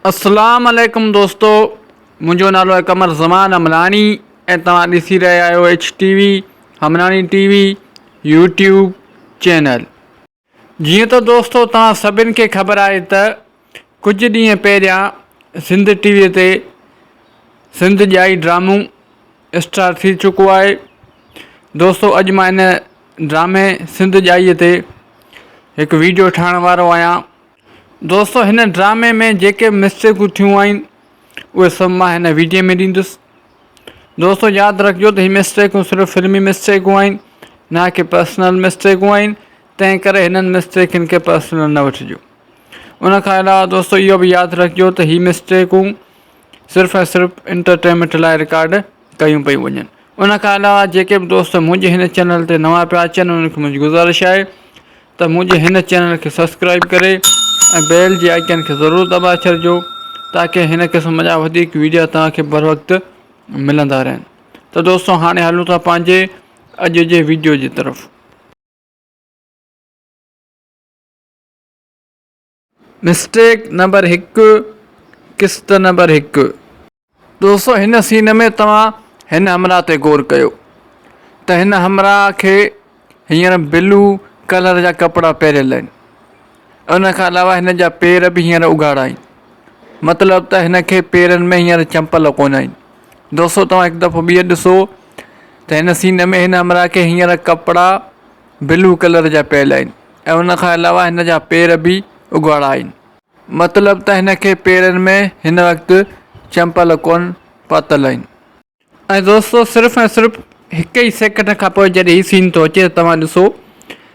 अस्सलाम वालेकुम दोस्तों, मुंहिंजो नालो आहे कमर ज़मान हमलानी ऐं तव्हां ॾिसी रहिया आहियो HTV हमलानी TV यूट्यूब चैनल। जीअं त दोस्तों तव्हां सभिनि खे ख़बर आहे त कुझु ॾींहं पहिरियां सिंध टीवीअ ते सिंध ॼाई ड्रामो स्टार्ट थी चुको आहे। दोस्तों अॼु मां हिन ड्रामे सिंध ॼाईअ ते हिकु वीडियो ठाहिण वारो आहियां। दोस्तों हिन ड्रामे में जेके मिस्टेकूं थियूं आहिनि उहे सभु मां हिन वीडियो में ॾींदुसि। दोस्तों यादि रखिजो त हीअ मिस्टेकूं सिर्फ़ु फिल्मी मिस्टेकूं आहिनि, न कि पर्सनल मिस्टेकूं आहिनि, तंहिं करे हिननि मिस्टेकनि खे पर्सनल न वठिजो। उन खां अलावा दोस्तों इहो बि यादि रखिजो त हीअ मिस्टेकूं सिर्फ़ु ऐं सिर्फ़ु इंटरटेनमेंट लाइ रिकॉर्ड कयूं पियूं वञनि। उन खां अलावा जेके बि दोस्त मुंहिंजे हिन चैनल ते नवां पिया अचनि उन्हनि खे मुंहिंजी गुज़ारिश आहे त मुंहिंजे हिन चैनल खे सब्सक्राइब करे ऐं बेल जे आइकन खे ज़रूरु दॿाए छॾिजो ताकी हिन क़िस्म जा वधीक वीडियो तव्हांखे बर वक़्तु मिलंदा रहनि। त दोस्तों हाणे हलूं था पंहिंजे अॼु जे वीडियो जी तरफ़। मिस्टेक नंबर 1, क़िस्त नंबर 1। दोस्तों हिन सीन में तव्हां हिन हमरा ते गौर कयो त हिन हमरा खे हींअर ब्लू कलर जा कपिड़ा पहिरियल आहिनि। उन खां अलावा हिन जा पेर बि हींअर उघाड़ा आहिनि, मतिलबु त हिन खे पेरनि में हींअर चंपल कोन आहिनि। दोस्तों तव्हां हिकु दफ़ो ॿीहर ॾिसो त हिन सीन में हिन हमरा खे हींअर कपिड़ा ब्लू कलर जा पियल आहिनि ऐं उन खां अलावा हिन जा पेर बि उघाड़ा आहिनि, मतिलबु त हिन खे पेरनि में हिन वक़्तु चंपल कोन पातल आहिनि। ऐं दोस्तों सिर्फ़ु ऐं सिर्फ़ु हिकु ई सेकेंड खां पोइ जॾहिं हीउ सीन थो अचे त तव्हां ॾिसो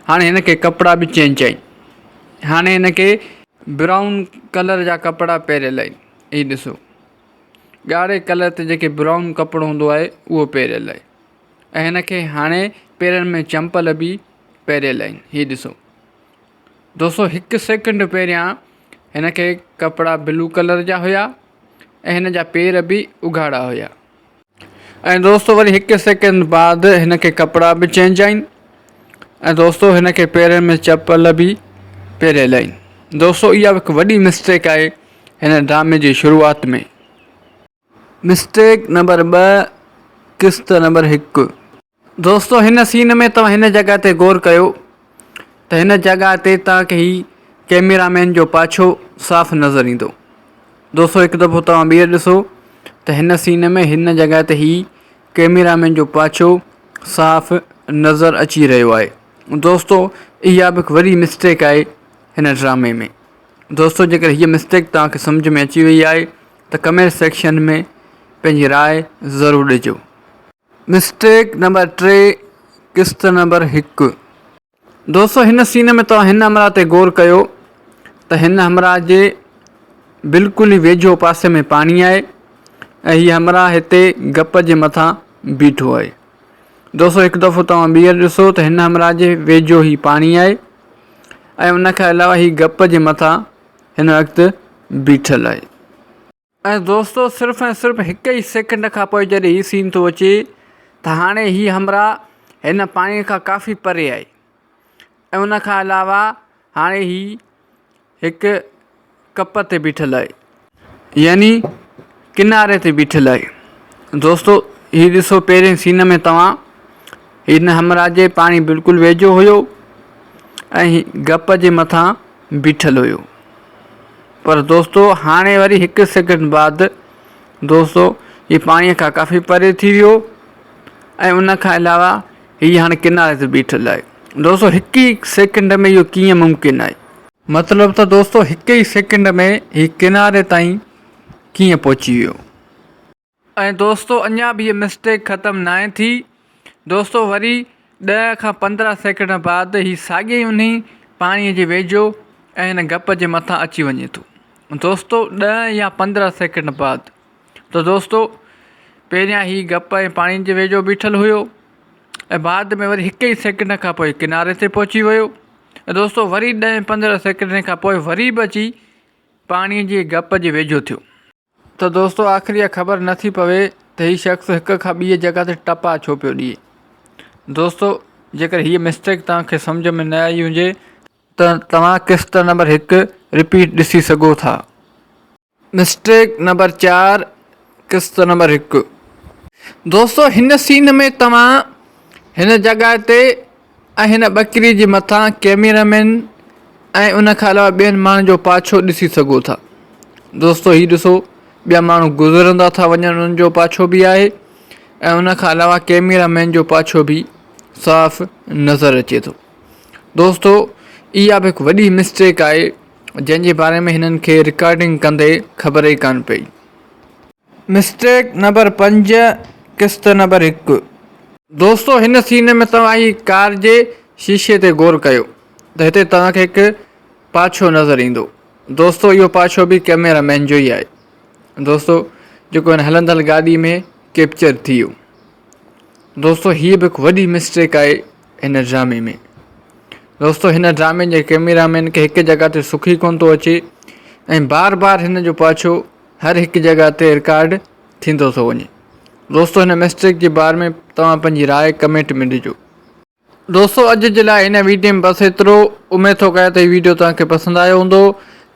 हाणे हिन खे कपिड़ा बि चेंज आहिनि। हाणे हिन खे ब्राउन कलर जा कपिड़ा पहिरियल आहिनि। हीउ ॾिसो ॻाढ़े कलर ते जेके ब्राउन कपिड़ो हूंदो आहे उहो पहिरियल आहे ऐं हिन खे हाणे पेरनि में चंपल बि पहिरियल आहिनि। हीउ ॾिसो दोस्तों हिकु सेकेंड पहिरियां हिन खे कपिड़ा ब्लू कलर जा हुया ऐं हिन जा पेर बि उघाड़ा हुया ऐं दोस्तों वरी हिकु सेकेंड बाद हिन खे कपिड़ा बि चेंज आहिनि ऐं दोस्तों हिन खे पेरनि में चंपल बि पहिरियल आहिनि। दोस्तों इहा हिकु वॾी मिस्टेक आहे हिन ड्रामे जी शुरूआति में। मिस्टेक नंबर 2, क़िस्त नंबर 1। दोस्तों हिन सीन में तव्हां हिन जॻह ते गौर कयो त हिन जॻह ते तव्हांखे ही कैमरामैन जो पाछो साफ़ु नज़र ईंदो। दोस्तों हिकु दफ़ो तव्हां ॿीहर ॾिसो त हिन सीन में हिन जॻह ते ही कैमरामैन जो पाछो साफ़ु नज़र अची रहियो आहे। दोस्तों इहा बि हिकु वॾी मिस्टेक आहे हिन ड्रामे में। दोस्तों जेकर हीअ मिस्टेक तव्हांखे सम्झ में अची वई आहे त कमेंट सेक्शन में पंहिंजी राय ज़रूरु ॾिजो। मिस्टेक नंबर 3, क़िस्त नंबर 1। दोस्तों हिन सीन में तव्हां हिन हमरा ते गौर कयो त हिन हमरा जे बिल्कुलु ई वेझो पासे में पाणी आहे ऐं हीअ हमरा हिते गप जे मथां बीठो आहे। दोस्तों हिकु दफ़ो तव्हां ॿीहर ॾिसो त हिन हमरा जे वेझो ई पाणी आहे ऐं उन खां अलावा हीअ गप जे मथां हिन वक़्तु बीठल आहे। ऐं दोस्तों सिर्फ़ु ऐं सिर्फ़ु हिकु ई सेकेंड खां पोइ जॾहिं हीउ सीन थो अचे त हाणे हीअ हमरा हिन पाणीअ खां काफ़ी परे आहे ऐं उन खां अलावा हाणे हीउ हिकु कप ते बीठल आहे, यानी किनारे ते बीठल आहे। दोस्तों हीउ ॾिसो पहिरें सीन में तव्हां हिन हमरा जे पाणी बिल्कुलु वेझो हुयो ऐं गप जे मथां बीठल हुयो, पर दोस्तों हाणे वरी हिकु सेकेंड बाद दोस्तों हीअ पाणीअ खां काफ़ी परे थी वियो ऐं उन खां अलावा हीअ हाणे किनारे ते बीठल आहे। दोस्तों हिकु ई सेकेंड में इहो कीअं मुमकिन आहे? मतिलबु त दोस्तों हिकु ई सेकेंड में हीअ किनारे ताईं कीअं पहुची वियो? ऐं दोस्तों अञा बि हीअ मिस्टेक ख़तमु न आहे थी। दोस्तों वरी 10 खां 15 सेकेंड बाद हीअ साॻिए ई उन पाणीअ जे वेझो ऐं हिन गप जे मथां अची वञे थो। दोस्तों 10 या 15 सेकेंड बाद त दोस्तों पहिरियां ही गप ऐं पाणी जे वेझो बीठल हुयो ऐं बाद में वरी हिकु ई सेकेंड खां पोइ किनारे ते पहुची वियो ऐं दोस्तों वरी 10-15 सेकेंड खां पोइ वरी बि अची पाणीअ जे गप जे वेझो थियो। त दोस्तों आख़िर इहा ख़बर नथी पवे त हीउ शख़्स हिक खां ॿी जॻह ते टपा छो पियो ॾिए। दोस्तों जेकर हीअ मिस्टेक तव्हांखे सम्झ में न आई हुजे त तव्हां क़िस्त नंबर 1 रिपीट ॾिसी सघो था। मिस्टेक नंबर 4 किस्त नंबर 1। दोस्तों हिन सीन में तव्हां हिन जॻह ते ऐं हिन ॿकरी जे मथां कैमरामैन ऐं उन खां अलावा ॿियनि माण्हुनि जो पाछो ॾिसी सघो था। दोस्तों हीउ ॾिसो, ॿिया माण्हू गुज़रंदा था वञनि, उन्हनि जो पाछो बि आहे ऐं उन खां अलावा कैमरामैन जो पाछो बि साफ़ नज़र अचे थो। दोस्तों इहा बि हिकु वॾी मिस्टेक आहे जंहिंजे बारे में हिननि खे रिकॉर्डिंग कंदे ख़बर ई कान पई। मिस्टेक नंबर 5 किस्त नंबर 1। दोस्तों हिन सीन में तव्हां ही कार जे शीशे ते गौर कयो त हिते तव्हांखे हिकु पाछो नज़र ईंदो। दोस्तों इहो पाछो बि कैमरामैन जो ई आहे। दोस्तों जेको हिन हलंदड़ गाॾी में कैप्चर थी वियो। दोस्तों हीअ बि हिकु वॾी मिस्टेक आहे हिन ड्रामे में। दोस्तों हिन ड्रामे जे कैमरामैन खे हिकु जॻह ते सुखी कोन थो अचे ऐं बार बार हिन जो पाछो हर हिकु जॻह ते रिकॉर्ड थींदो थो वञे। दोस्तों हिन मिस्टेक जे बारे में तव्हां पंहिंजी राय कमेंट में ॾिजो। दोस्तों अॼु जे लाइ हिन वीडियो में बसि एतिरो। उमेद थो कयां त हीउ वीडियो तव्हांखे पसंदि आयो हूंदो।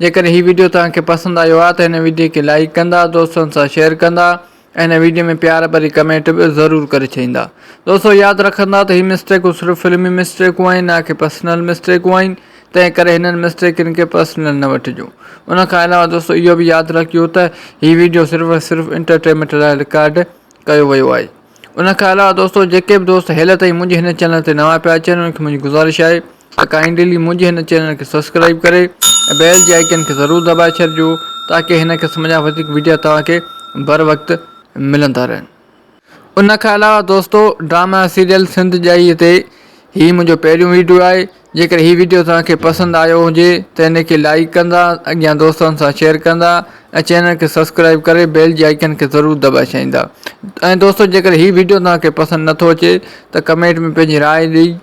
जेकर हीउ वीडियो तव्हांखे पसंदि आयो आहे त हिन वीडियो खे लाइक कंदा, दोस्तनि सां शेयर कंदा ऐं हिन वीडियो में प्यार भरी कमेंट बि ज़रूरु करे छॾींदा। दोस्तों यादि रखंदा त हीअ मिस्टेकूं सिर्फ़ु फिल्मी मिस्टेकूं आहिनि, ना कि पर्सनल मिस्टेकूं आहिनि। तंहिं करे हिननि मिस्टेकनि खे पर्सनल न वठिजो। उन खां अलावा दोस्तों इहो बि यादि रखियो त हीउ वीडियो सिर्फ़ु एंटरटेनमेंट लाइ रिकॉर्ड कयो वियो आहे। उन खां अलावा दोस्तों जेके बि दोस्त हेल ताईं मुंहिंजे हिन चैनल ते नवां पिया अचनि उन्हनि खे मुंहिंजी गुज़ारिश आहे त काइंडली मुंहिंजे हिन चैनल खे सब्सक्राइब करे ऐं बेल जे आइकन खे ज़रूरु दॿाए छॾिजो ताकी हिन क़िस्म जा वधीक वीडियो तव्हांखे बर वक़्तु मिलंदा रहनि। उन खां अलावा दोस्तों ड्रामा सीरियल सिंध जाई ते हीउ मुंहिंजो पहिरियों वीडियो आहे। जेकर हीउ वीडियो तव्हांखे पसंदि आयो हुजे त हिन खे लाइक कंदा, अॻियां दोस्तनि सां शेयर कंदा ऐं चैनल खे सब्सक्राइब करे बेल जे आइकन खे ज़रूरु दॿाए छॾींदा। ऐं दोस्तों जेकर हीउ वीडियो तव्हांखे पसंदि नथो अचे त कमेंट में पंहिंजी राय ॾेई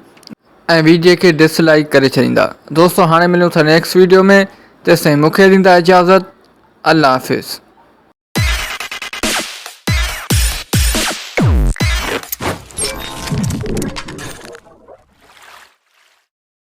ऐं वीडियो खे डिसलाइक करे छॾींदा। दोस्तों हाणे मिलूं था नेक्स्ट वीडियो में, तेसिताईं मूंखे ॾींदा इजाज़त। अल्लाह हाफ़िज़।